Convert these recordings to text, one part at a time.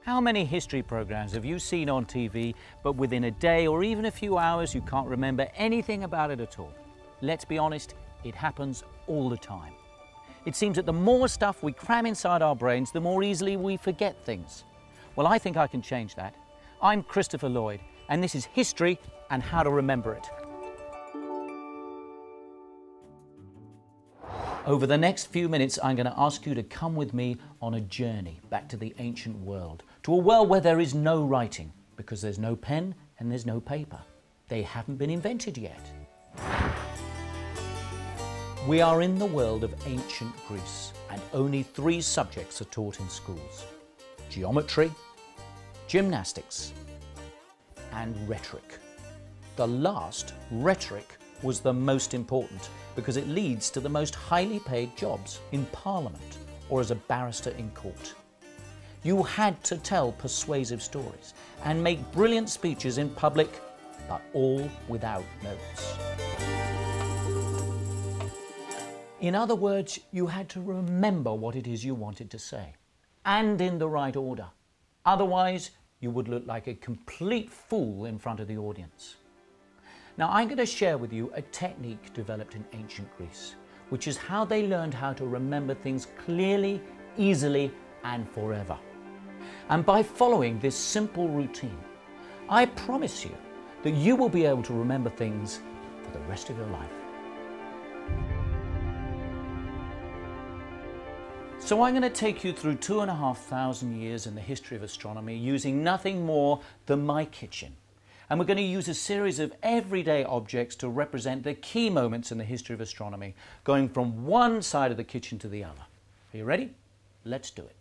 How many history programs have you seen on TV, but within a day or even a few hours you can't remember anything about it at all? Let's be honest, it happens all the time. It seems that the more stuff we cram inside our brains, the more easily we forget things. Well, I think I can change that. I'm Christopher Lloyd, and this is History and How to Remember It. Over the next few minutes, I'm going to ask you to come with me on a journey back to the ancient world, to a world where there is no writing, because there's no pen and there's no paper. They haven't been invented yet. We are in the world of ancient Greece, and only 3 subjects are taught in schools: geometry, gymnastics, and rhetoric. The last, rhetoric, was the most important because it leads to the most highly paid jobs in Parliament or as a barrister in court. You had to tell persuasive stories and make brilliant speeches in public, but all without notes. In other words, you had to remember what it is you wanted to say, and in the right order. Otherwise, you would look like a complete fool in front of the audience. Now, I'm going to share with you a technique developed in ancient Greece, which is how they learned how to remember things clearly, easily, and forever. And by following this simple routine, I promise you that you will be able to remember things for the rest of your life. So I'm going to take you through 2,500 years in the history of astronomy using nothing more than my kitchen. And we're going to use a series of everyday objects to represent the key moments in the history of astronomy, going from one side of the kitchen to the other. Are you ready? Let's do it.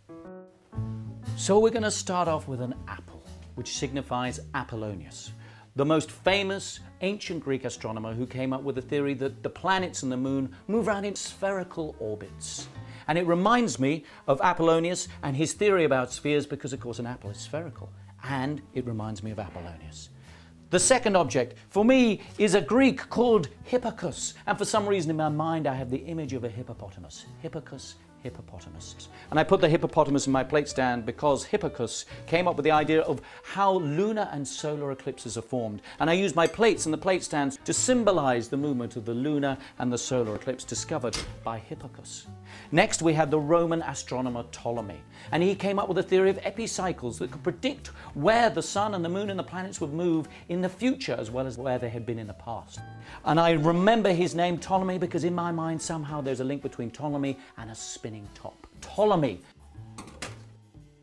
So we're going to start off with an apple, which signifies Apollonius, the most famous ancient Greek astronomer who came up with the theory that the planets and the moon move around in spherical orbits. And it reminds me of Apollonius and his theory about spheres because, of course, an apple is spherical. And it reminds me of Apollonius. The second object, for me, is a Greek called Hippocus. And for some reason in my mind, I have the image of a hippopotamus. Hippocus, hippopotamus. And I put the hippopotamus in my plate stand because Hippocus came up with the idea of how lunar and solar eclipses are formed. And I used my plates and the plate stands to symbolize the movement of the lunar and the solar eclipse discovered by Hippocus. Next, we had the Roman astronomer Ptolemy, and he came up with a theory of epicycles that could predict where the sun and the moon and the planets would move in the future as well as where they had been in the past. And I remember his name Ptolemy because in my mind somehow there's a link between Ptolemy and a spinning top. Ptolemy.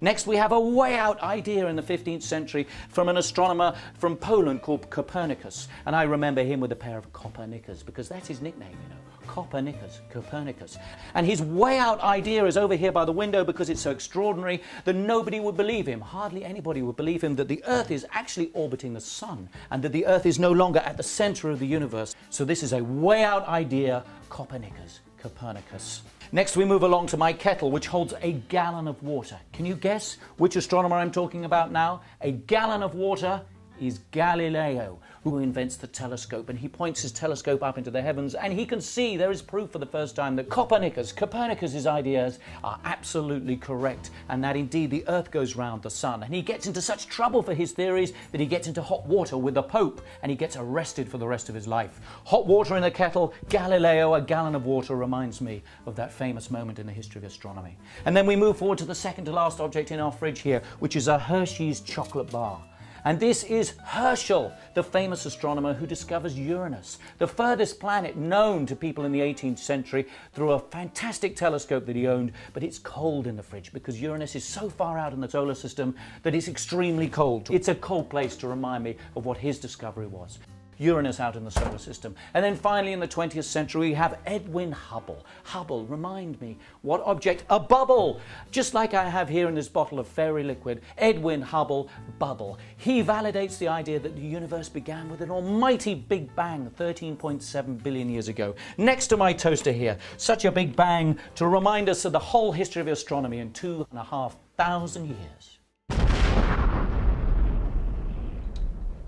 Next, we have a way out idea in the 15th century from an astronomer from Poland called Copernicus. And I remember him with a pair of copper knickers because that's his nickname, you know. Copper knickers, Copernicus. And his way out idea is over here by the window because it's so extraordinary that nobody would believe him. Hardly anybody would believe him that the Earth is actually orbiting the sun and that the Earth is no longer at the center of the universe. So this is a way out idea, copper knickers, Copernicus. Next, we move along to my kettle, which holds a gallon of water. Can you guess which astronomer I'm talking about now? A gallon of water is Galileo, who invents the telescope, and he points his telescope up into the heavens and he can see, there is proof for the first time, that Copernicus's ideas are absolutely correct and that indeed the Earth goes round the sun. And he gets into such trouble for his theories that he gets into hot water with the Pope and he gets arrested for the rest of his life. Hot water in the kettle, Galileo, a gallon of water, reminds me of that famous moment in the history of astronomy. And then we move forward to the second to last object in our fridge here, which is a Hershey's chocolate bar. And this is Herschel, the famous astronomer who discovers Uranus, the furthest planet known to people in the 18th century through a fantastic telescope that he owned, but it's cold in the fridge because Uranus is so far out in the solar system that it's extremely cold. It's a cold place to remind me of what his discovery was. Uranus out in the solar system. And then finally in the 20th century we have Edwin Hubble. Hubble, remind me, what object? A bubble! Just like I have here in this bottle of fairy liquid, Edwin Hubble, bubble. He validates the idea that the universe began with an almighty Big Bang 13.7 billion years ago. Next to my toaster here, such a Big Bang to remind us of the whole history of astronomy in 2,500 years.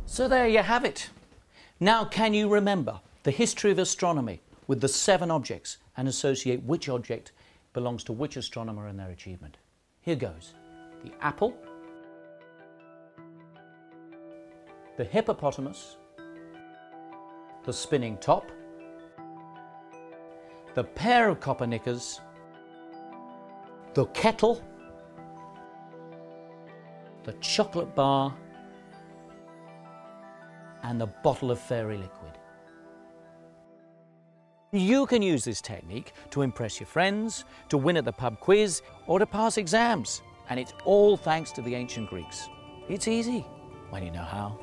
So there you have it. Now, can you remember the history of astronomy with the 7 objects and associate which object belongs to which astronomer and their achievement? Here goes. the apple, the hippopotamus, the spinning top, the pair of Copernicus, the kettle, the chocolate bar, and the bottle of fairy liquid. You can use this technique to impress your friends, to win at the pub quiz, or to pass exams. And it's all thanks to the ancient Greeks. It's easy when you know how.